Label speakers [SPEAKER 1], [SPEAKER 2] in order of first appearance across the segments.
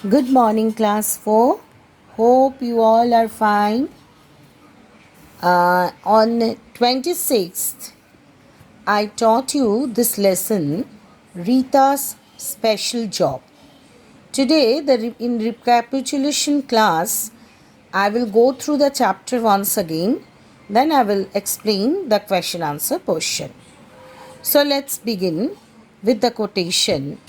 [SPEAKER 1] Good morning, class 4. Hope you all are fine. On 26th, I taught you this lesson, Rita's Special Job. Today, in recapitulation class, I will go through the chapter once again. Then I will explain the question answer portion. So let's begin with the quotation.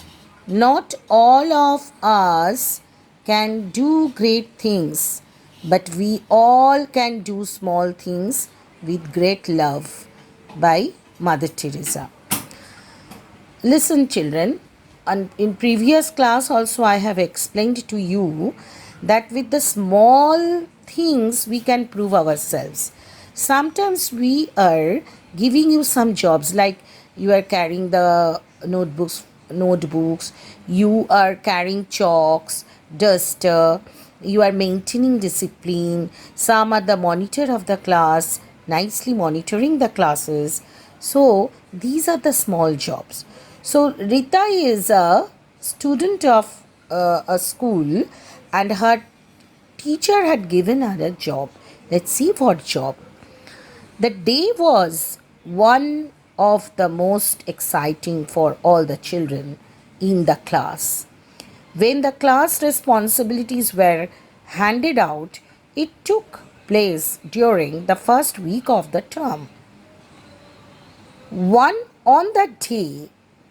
[SPEAKER 1] Not all of us can do great things, but we all can do small things with great love, by Mother Teresa. Listen, children, in previous class also I have explained to you that with the small things we can prove ourselves. Sometimes we are giving you some jobs, like you are carrying the notebooks, you are carrying chalks, duster, you are maintaining discipline, some are the monitor of the class, nicely monitoring the classes. So these are the small jobs. So Rita is a student of a school, and her teacher had given her a job. Let's see what job. The day was one of the most exciting for all the children in the class. When the class responsibilities were handed out, it took place during the first week of the term. On that day,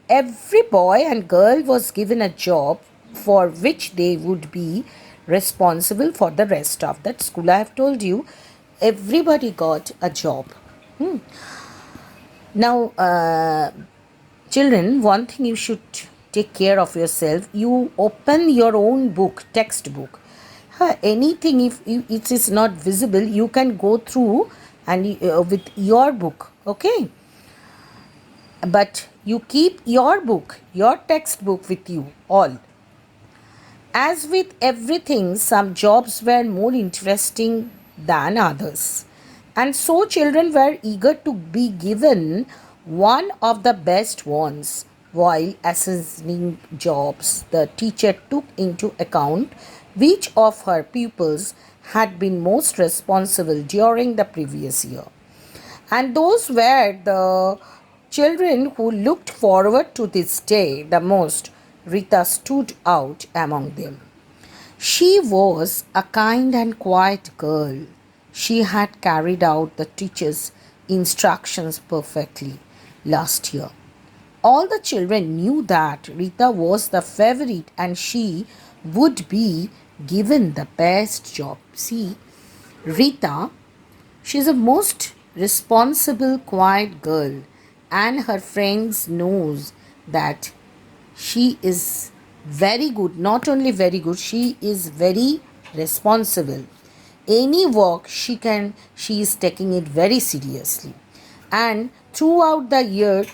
[SPEAKER 1] every boy and girl was given a job for which they would be responsible for the rest of that school. I have told you, everybody got a job. Now, children, one thing you should take care of yourself. You open your own book, textbook. Anything, if it is not visible, you can go through and with your book. Okay. But you keep your book, your textbook with you all. As with everything, some jobs were more interesting than others. And so children were eager to be given one of the best ones. While assessing jobs, the teacher took into account which of her pupils had been most responsible during the previous year. And those were the children who looked forward to this day the most. Rita stood out among them. She was a kind and quiet girl. She had carried out the teacher's instructions perfectly last year. All the children knew that Rita was the favorite and she would be given the best job. See, Rita, she's a most responsible, quiet girl, and her friends knows that she is very good. Not only very good, she is very responsible. Any work she is taking it very seriously. And throughout the year,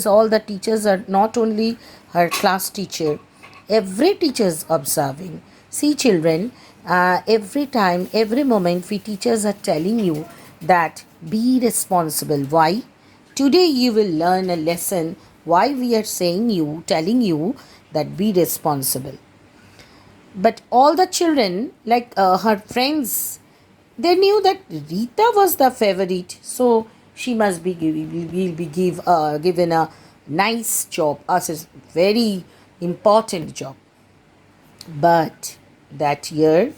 [SPEAKER 1] all the teachers are not only her class teacher, every teacher is observing. See, children, every time, every moment, we teachers are telling you that be responsible. Why? Today you will learn a lesson why we are telling you that be responsible. But all the children, like her friends, they knew that Rita was the favorite, so she must be given a nice job, as a very important job. But that year,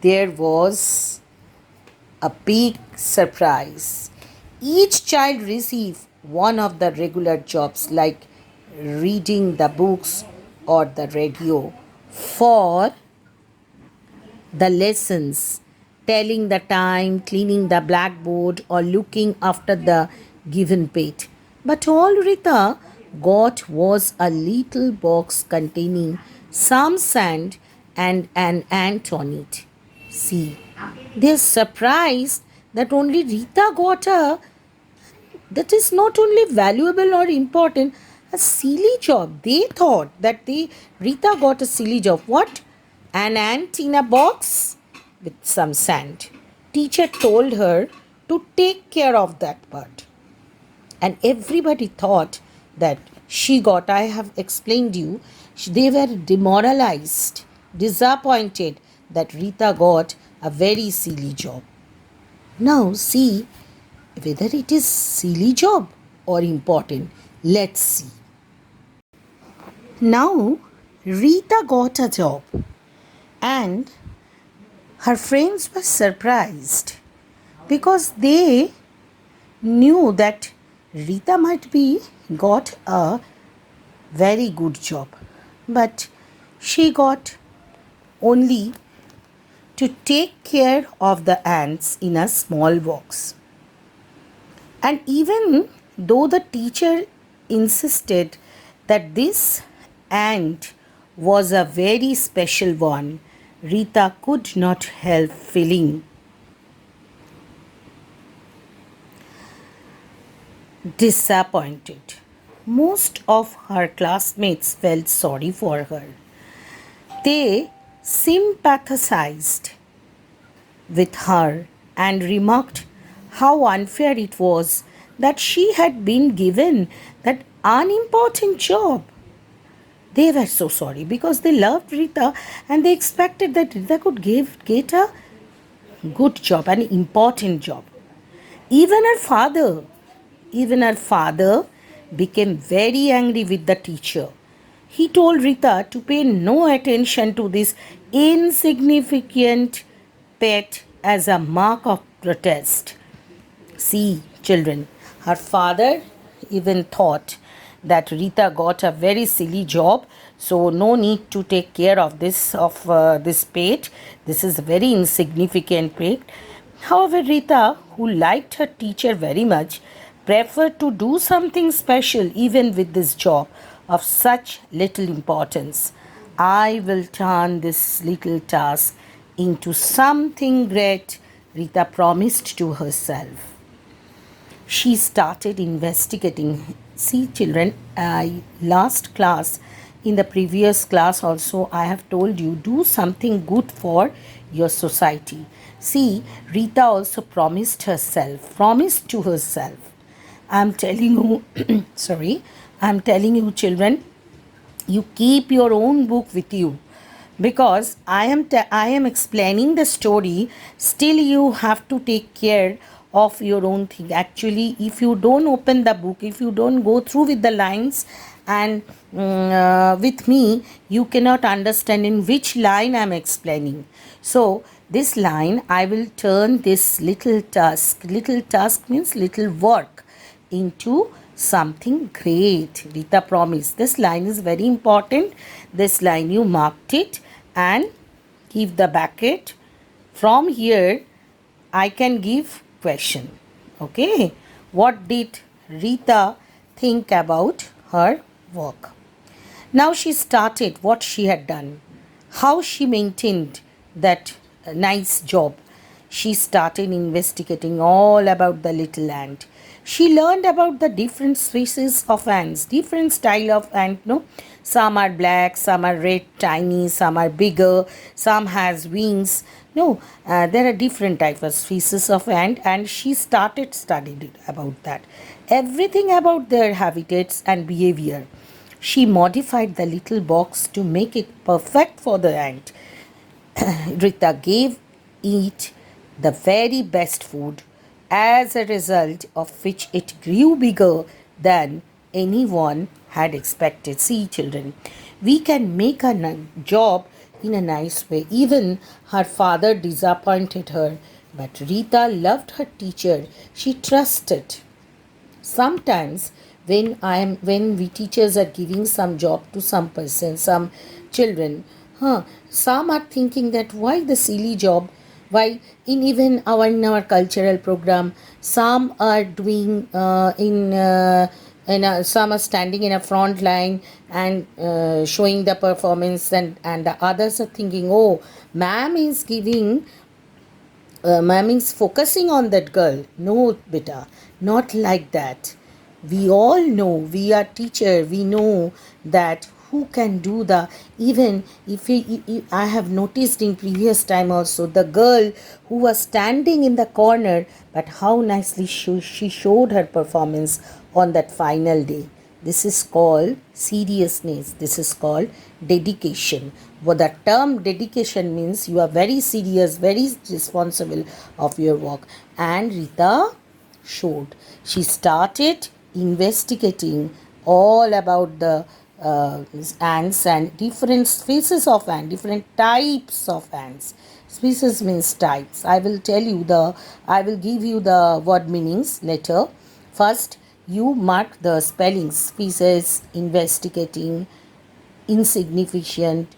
[SPEAKER 1] there was a big surprise. Each child received one of the regular jobs, like reading the books or the radio for the lessons, telling the time, cleaning the blackboard, or looking after the given page. But all Rita got was a little box containing some sand and an ant on it. See, they're surprised that only Rita got that is not only valuable or important, a silly job. They thought that Rita got a silly job. What? An ant in a box with some sand. Teacher told her to take care of that part. And everybody thought that she got, I have explained you, they were demoralized. disappointed that Rita got a very silly job. Now see whether it is silly job or important. Let's see. Now Rita got a job and her friends were surprised because they knew that Rita might be got a very good job, but she got only to take care of the ants in a small box. And even though the teacher insisted that this ant was a very special one, Rita could not help feeling disappointed. Most of her classmates felt sorry for her. They sympathized with her and remarked how unfair it was that she had been given that unimportant job. They were so sorry because they loved Rita and they expected that Rita could get a good job, an important job. Even her father became very angry with the teacher. He told Rita to pay no attention to this insignificant pet as a mark of protest. See, children, her father even thought that Rita got a very silly job, so no need to take care of this pet. This is a very insignificant pet. However, Rita, who liked her teacher very much, preferred to do something special even with this job of such little importance. I will turn this little task into something great, Rita promised to herself. She started investigating. See, children, last class, in the previous class also, I have told you, do something good for your society. See, Rita also promised to herself. I'm telling you, sorry, I'm telling you, children, you keep your own book with you because I am explaining the story. Still, you have to take care of your own thing. Actually, if you don't open the book, if you don't go through with the lines and with me, you cannot understand in which line I am explaining. So this line, I will turn this little task means little work, into something great. Rita promised. This line is very important. This line, you marked it and give the bracket. From here, I can give question. Okay. What did Rita think about her work? Now she started what she had done, how she maintained that nice job. She started investigating all about the little ant. She learned about the different species of ants, different style of ant. No, some are black, some are red, tiny, some are bigger, some has wings. No, there are different types of species of ant, and she started studying about that. Everything about their habitats and behavior. She modified the little box to make it perfect for the ant. Rita gave it the very best food, as a result of which it grew bigger than anyone had expected. See, children, we can make a job in a nice way. Even her father disappointed her, but Rita loved her teacher. She trusted. Sometimes when we teachers are giving some job to some person, some children, some are thinking that why the silly job, why in our cultural program, some are doing some are standing in a front line and showing the performance, and the others are thinking, oh, ma'am is giving ma'am is focusing on that girl. No, beta, not like that. We all know, we are teacher, we know that who can do the, even if I have noticed in previous time also, the girl who was standing in the corner, but how nicely she showed her performance on that final day. This is called seriousness. This is called dedication. What the term dedication means, you are very serious, very responsible of your work. And Rita showed. She started investigating all about the ants and different species of ant, different types of ants. Species means types. I will give you the word meanings later. First, you mark the spellings: species, investigating, insignificant,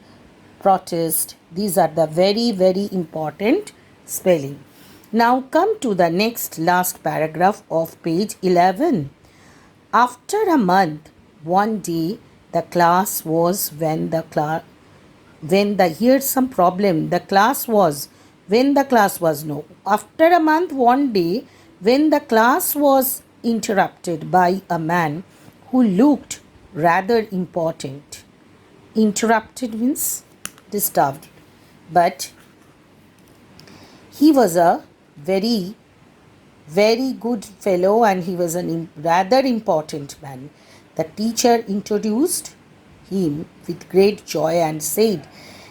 [SPEAKER 1] protest. These are the very, very important spelling. Now come to the next last paragraph of page 11. After a month, one day, the class was when the here's some problem. The class was when the class was no. After a month, one day, when the class was interrupted by a man who looked rather important. Interrupted means disturbed, but he was a very very good fellow and he was a rather important man. The teacher introduced him with great joy and said,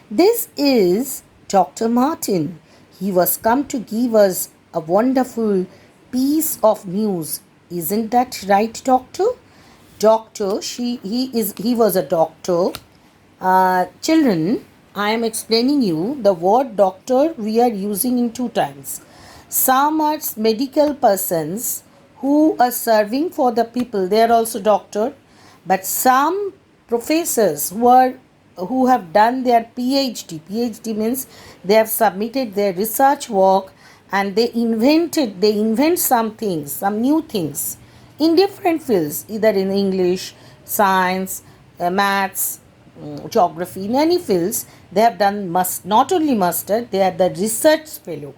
[SPEAKER 1] "This is Dr. Martin. He was come to give us a wonderful piece of news. Isn't that right, doctor?" Doctor, he was a doctor. Children, I am explaining you the word doctor we are using in two times. Some are medical persons who are serving for the people, they are also doctor. But some professors who have done their PhD. PhD means they have submitted their research work and they invent some things, some new things in different fields, either in English, science, maths, geography, in any fields. They have done not only master, they are the research fellow.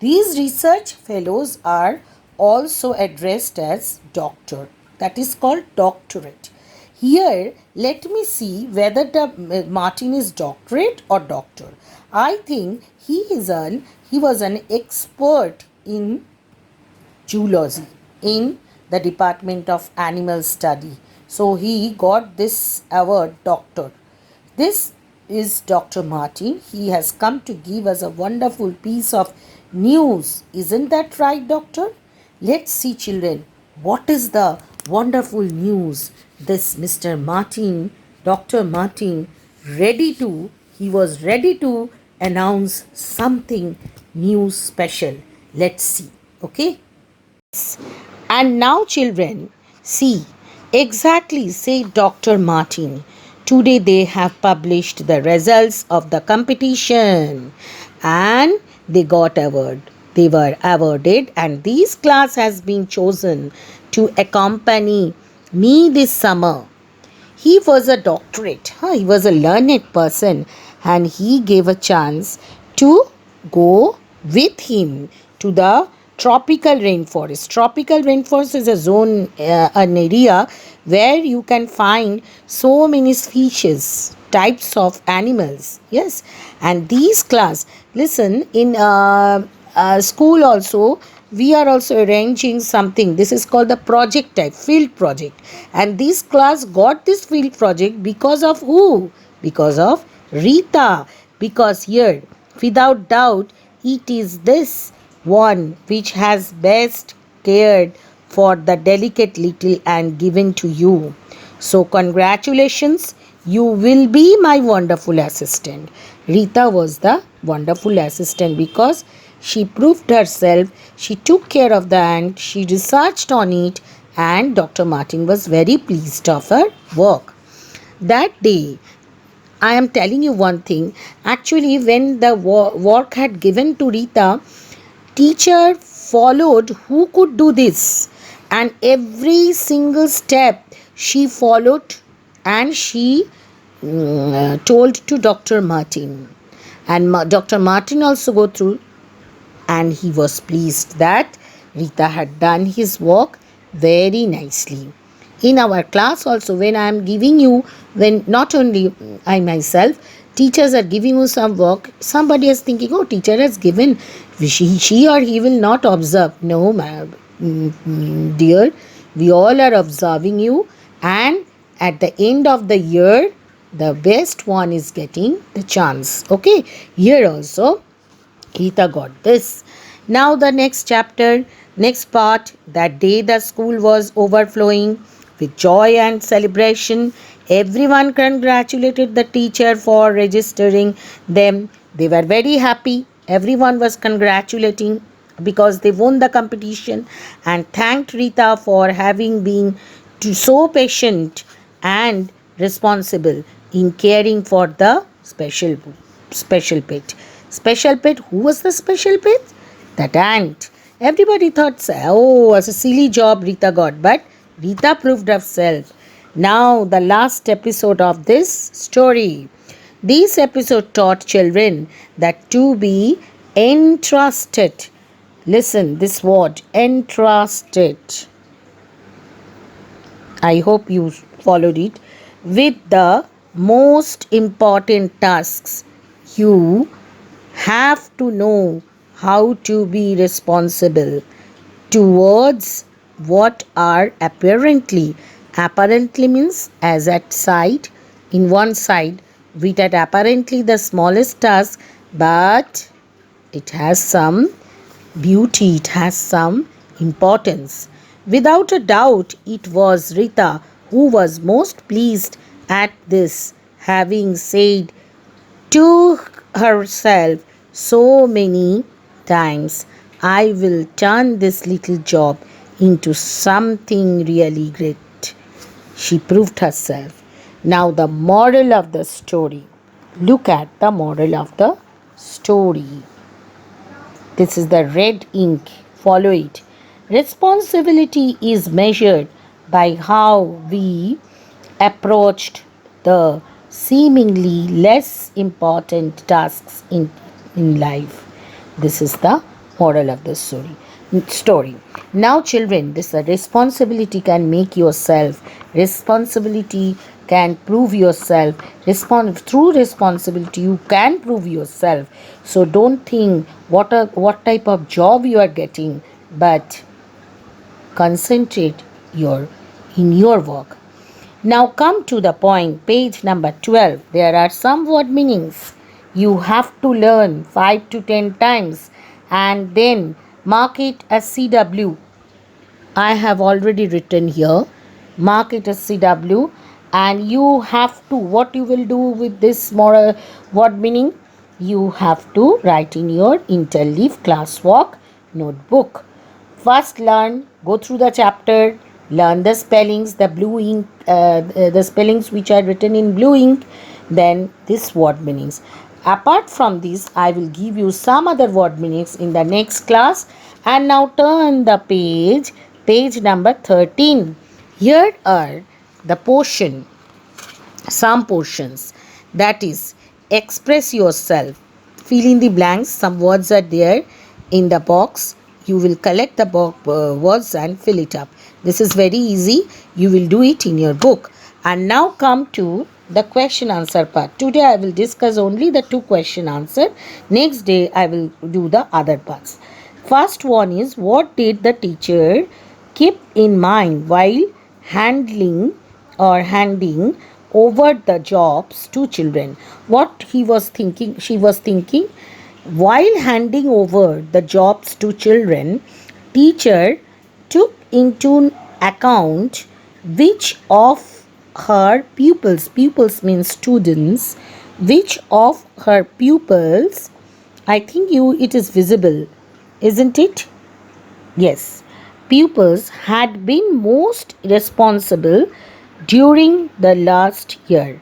[SPEAKER 1] These research fellows are also addressed as doctor. That is called doctorate. Here, let me see whether the Martin is doctorate or doctor. I think he was an expert in zoology in the Department of Animal Study. So he got this award, doctor. This is Dr. Martin. He has come to give us a wonderful piece of news. Isn't that right, doctor? Let's see, children, what is the wonderful news this Mr. Martin, Dr. Martin, he was ready to announce something new special. Let's see, okay? And now, children, see, exactly, said Dr. Martin. Today they have published the results of the competition and they got award. They were awarded and this class has been chosen to accompany me this summer. He was a doctorate. He was a learned person and he gave a chance to go with him to the tropical rainforest. Tropical rainforest is a zone, an area where you can find so many species, types of animals. Yes, and these class, listen, in school also, we are also arranging something. This is called the project type, field project. And this class got this field project because of who? Because of Rita. Because here, without doubt, it is this one which has best cared for the delicate little and given to you. So congratulations, you will be my wonderful assistant. Rita was the wonderful assistant because she proved herself, she took care of the ant, she researched on it, and Dr. Martin was very pleased of her work. That day, I am telling you one thing. Actually, when the work had given to Rita, teacher followed who could do this, and every single step she followed and she told to Dr. Martin. And Dr. Martin also go through and he was pleased that Rita had done his work very nicely. In our class also, when I am giving you, when not only I myself, teachers are giving you some work, somebody is thinking, oh, teacher has given, she or he will not observe. No, dear, we all are observing you And at the end of the year, the best one is getting the chance. Okay, here also Rita got this. Now, the next chapter, next part, that day the school was overflowing with joy and celebration. Everyone congratulated the teacher for registering them. They were very happy. Everyone was congratulating because they won the competition and thanked Rita for having been so patient and responsible in caring for the special pet. Special pet? Who was the special pet? That ant. Everybody thought, oh, it's a silly job Rita got, but Rita proved herself. Now, the last episode of this story. This episode taught children that to be entrusted. Listen, this word, entrusted. I hope you followed it. With the most important tasks, you have to know how to be responsible towards what are apparently means as at side, in one side, with at apparently the smallest task, but it has some beauty, it has some importance. Without a doubt, it was Rita who was most pleased at this, having said to herself so many times, I will turn this little job into something really great. She proved herself. Now, the moral of the story. Look at the moral of the story. This is the red ink. Follow it. Responsibility is measured by how we approached the seemingly less important tasks in life. This is the moral of the story. Now, children, this responsibility can make yourself. Responsibility can prove yourself. Through responsibility, you can prove yourself. So don't think what type of job you are getting, but concentrate in your work. Now come to the point, page number 12. There are some word meanings. You have to learn 5 to 10 times and then mark it as CW. I have already written here. Mark it as CW, and you have to, what you will do with this more word meaning? You have to write in your interleaf classwork notebook. First learn, go through the chapter, learn the spellings, the spellings which are written in blue ink, then this word meanings. Apart from this, I will give you some other word meanings in the next class. And now turn the page number 13. Here are the some portions. That is, express yourself. Fill in the blanks. Some words are there in the box. You will collect the words and fill it up. This is very easy. You will do it in your book. And now come to the question answer part. Today I will discuss only the 2 question answer. Next day I will do the other parts. First one is, what did the teacher keep in mind while handing over the jobs to children? What she was thinking while handing over the jobs to children, teacher took into account which of her pupils means students, which of her pupils, I think it is visible, isn't it? Yes, pupils had been most responsible during the last year.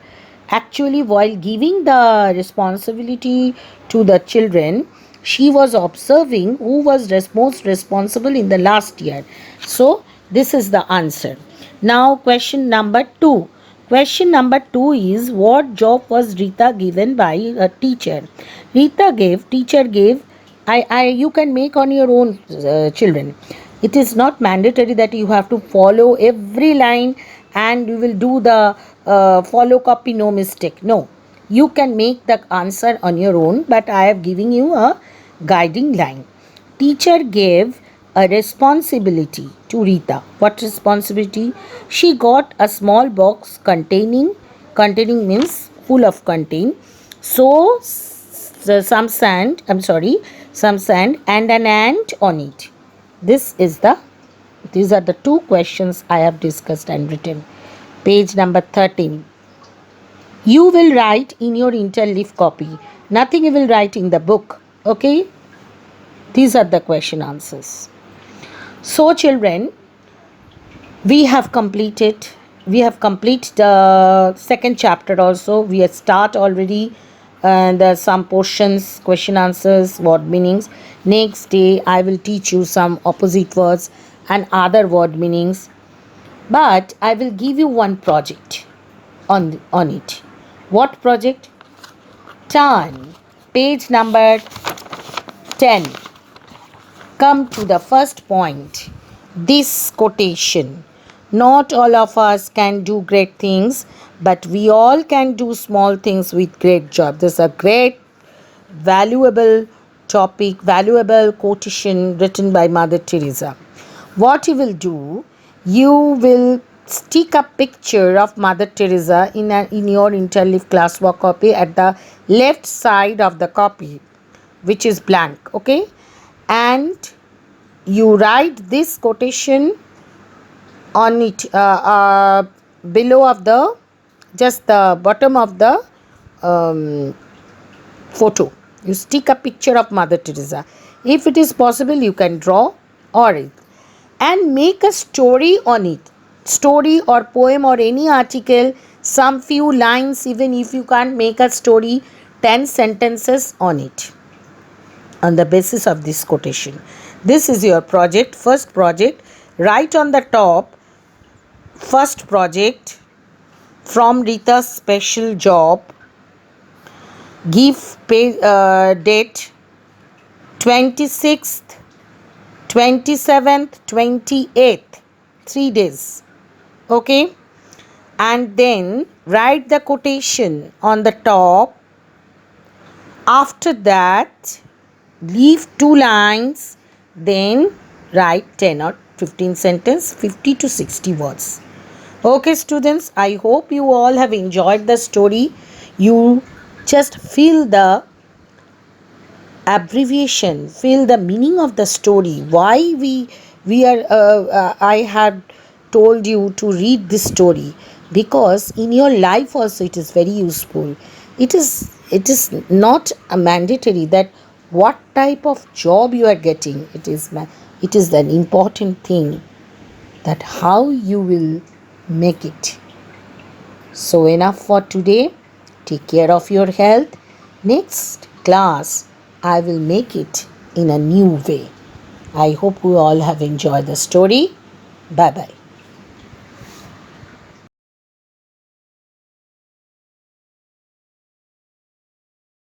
[SPEAKER 1] Actually, while giving the responsibility to the children, she was observing who was most responsible in the last year. So, this is the answer. Now, question number 2. Question number 2 is, what job was Rita given by a teacher? Teacher gave, you can make on your own, children. It is not mandatory that you have to follow every line and you will do the follow copy, no mistake. No, you can make the answer on your own, but I have given you a guiding line. Teacher gave a responsibility to Rita. What responsibility? She got a small box containing means full of contain. So some sand and an ant on it. This is the these are the two questions I have discussed and written. Page number 13. You will write in your interleaf copy. Nothing you will write in the book. Okay? These are the question answers. So children, we have completed the second chapter also. We have start already and some portions, question answers, word meanings. Next day I will teach you some opposite words and other word meanings. But I will give you one project on it. What project? Turn page number 10. Come to the first point. This quotation. Not all of us can do great things, but we all can do small things with great joy. This is a great, valuable topic, valuable quotation written by Mother Teresa. What you will do, you will stick a picture of Mother Teresa in your interleaf classwork copy at the left side of the copy, which is blank, okay? And you write this quotation on it below of the just the bottom of the photo. You stick a picture of Mother Teresa. If it is possible, you can draw or it and make a story on it. Story or poem or any article, some few lines, even if you can't make a story, 10 sentences on it on the basis of this quotation. This is your project, first project. Write on the top, first project from Rita's special job. Give date 26th, 27th, 28th, 3 days. Okay? And then write the quotation on the top. After that, leave 2 lines, then write 10 or 15 sentences, 50 to 60 words. Okay students, I hope you all have enjoyed the story. You just feel the abbreviation, feel the meaning of the story, why we are I had told you to read this story, because in your life also it is very useful. It is not a mandatory that what type of job you are getting. It is an important thing that how you will make it. So enough for today. Take care of your health. Next class I will make it in a new way. I hope we all have enjoyed the story. Bye bye.